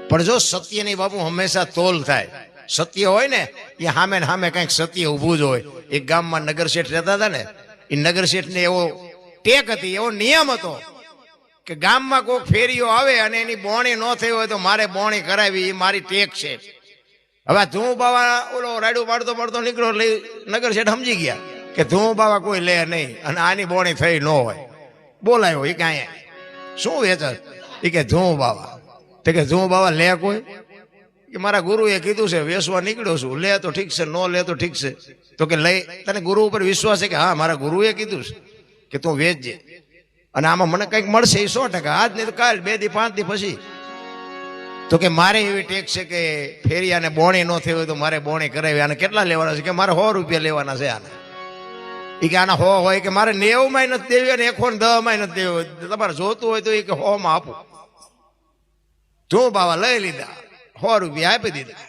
પણ જો સત્યની બાપુ હંમેશા તોલ થાય. સત્ય હોય ને એ સામે ને સામે કંઈક સત્ય ઊભું જ હોય. એક ગામમાં નગર શેઠ રહેતા હતા ને, એ નગર શેઠને એવો ટેક હતી, એવો નિયમ હતો કે ગામમાં કોઈક ફેરીઓ આવે અને એની બોણી ન થઈ હોય તો મારે બોણી કરાવી, એ મારી ટેક છે. હવે ધૂમ બાવા ઓલો રાડું પાડતો પાડતો નીકળો એટલે નગર શેઠ સમજી ગયા કે ધૂમ બાવા કોઈ લે નહીં અને આની બોણી થઈ ન હોય. બોલાયો એ કાંઈ શું વેચે એ કે ધૂમ બાવા. તે કે ધૂમ બાવા લે કોઈ? કે મારા ગુરુએ કીધું છે વેસવા નીકળ્યો છું, લે તો ઠીક છે, ન લે તો ઠીક છે. તો કે લઈ, તને ગુરુ ઉપર વિશ્વાસ છે? કે હા, મારા ગુરુએ કીધું છે કે તું વેચજે અને આમાં મને કંઈક મળશે એ 100%, આજ નહીં તો કાલ, 2 દી 5 દી પછી. તો કે મારે એવી ટેક છે કે ફેરિયાને બોણી ન થઈ હોય તો મારે બોણી કરાવી. આને કેટલા લેવાના છે? કે મારે 100 રૂપિયા લેવાના છે આને. એ કે આના 100 હોય કે મારે 90 માં નથી દેવી અને 110 માં નથી દેવી, તમારે જોતું હોય તો એ કે 100 માં આપું. ધૂમ બાવા લઈ લીધા, 100 રૂપિયા આપી દીધા.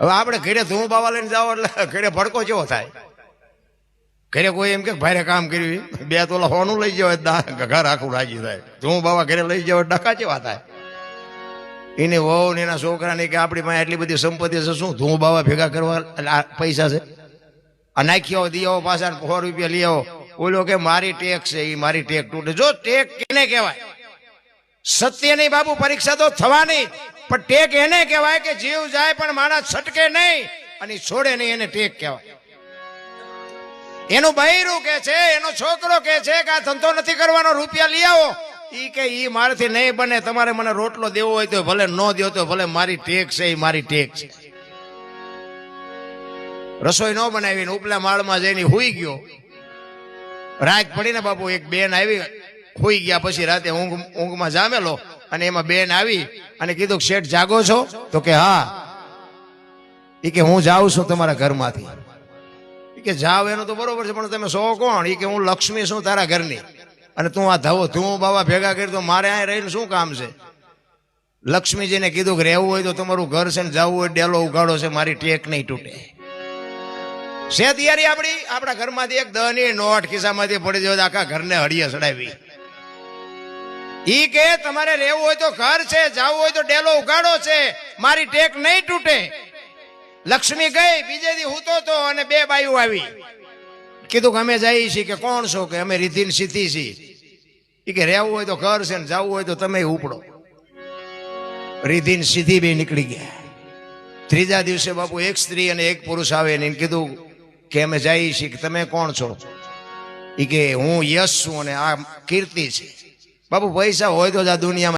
હવે આપણે ઘરે ધૂમ બાવા લઈને જાઓ એટલે ઘરે ભડકો કેવો થાય? ઘરે કોઈ એમ કે ભારે કામ કર્યું 2 તોલા હોનું લઈ જાવ, ઘર આખું રાજી થાય. ધૂમ બાવા ઘરે લઈ જાવ ડખા કેવા થાય? એને વહુ ને એના છોકરાને કે આપણી પાસે એટલી બધી સંપત્તિ છે, શું ધૂમ બાવા ભેગા કરવા પૈસા છે? આ નાખી આવો, દી આવો, પાછા 100 રૂપિયા લઈ આવો. ઓલો કે મારી ટેક છે, એ મારી ટેક તૂટે. જો ટેક કેને કહેવાય? સત્ય નહીં બાબુ, પરીક્ષા તો થવાની, પણ ટેક એને કહેવાય કે જીવ જાય પણ માણસ છટકે નહીં અને છોડે નહીં, એને ટેક કહેવાય. એનું બૈરું કે છે, એનો છોકરો કે છે કે આ ધંધો નથી કરવાનો, રૂપિયા લઈ આવો. ઈ કે ઈ મારાથી નહીં બને, તમારે મને રોટલો દેવો હોય તો ભલે, ન દેવો તો ભલે, મારી ટેક છે, એ મારી ટેક છે. રસોઈ ન બનાવીને ઉપલા માળમાં જઈને હુઈ ગયો. રાત પડીને બાપુ એક બેન આવી, હુઈ ગયા પછી રાતે ઊંઘમાં જામેલો અને એમાં બેન આવી અને કીધું કે શેઠ જાગો છો? તો કે હા. એ કે હું જાઉં છું તમારા ઘરમાંથી. એ કે જાવ એનું તો બરોબર છે, પણ તમે સો કોણ? એ કે હું લક્ષ્મી છું તારા ઘરની, અને તું આ ધૂમ બાવા ભેગા કરી તો મારે અહીં રહીને શું કામ છે? લક્ષ્મીજીને કીધું કે રહેવું હોય તો તમારું ઘર છે ને જવું હોય ડેલો ઉગાડો છે, મારી ટેક નહીં તૂટે. છે તૈયારી આપણી? આપણા ઘરમાંથી એક 10 ની નોટ ખિસ્સામાંથી પડી જાય, આખા ઘરને હળીએ ચડાવી. ઈ કે તમારે રહેવું હોય તો ઘર છે, જવું હોય તો ડેલો ઉગાડો છે, મારી ટેક નહીં તૂટે. લક્ષ્મી ગઈ, બીજે દી હૂતો તો અને 2 બાયું આવી. કીધું કે અમે જઈએ છીએ. કે કોણ છો? કે અમે રીધિન સીધી છીએ. એ કે રહેવું હોય તો ઘર છે ને જવું હોય તો તમે ઉપડો. રીધિન સીધી બે નીકળી ગયા. ત્રીજા દિવસે બાપુ એક સ્ત્રી અને એક પુરુષ આવે ને કીધું કે અમે જઈએ છીએ. કે તમે કોણ છો? એ કે હું યશ છું અને આ કીર્તિ છે. બાપુ પૈસા હોય તો જ આ દુનિયામાં